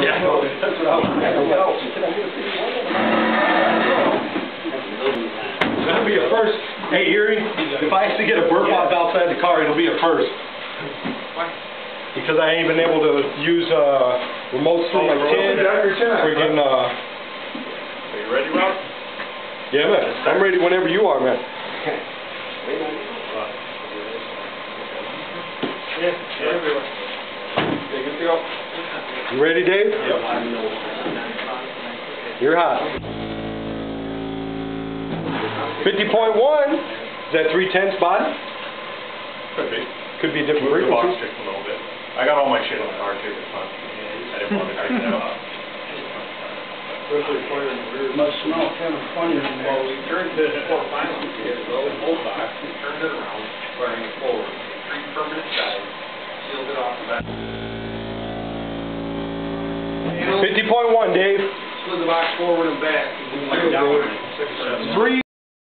Yeah, that's what I was That'll be a first. Hey, Erie, if I actually get a burp off outside the car, it'll be a first. Because I ain't been able to use remotes through my tin. Freaking, Are you ready, Rob? Yeah, man. I'm ready whenever you are, man. You ready, Dave? Yep. You're hot. 50.1. Is that 310 spot? Could be. Could be a different Move the box frequency. sticks a little bit. I got all my shit on the car too. It's fun. I didn't want to crank that up. Must smell kind of funny in there. Well, we turned this four final years ago, the whole box, we turned it around, wearing it forward. Three permanent sides, sealed it off the back. 50.1, Dave. Slid the box forward and back, and we went down 6 or 7. 3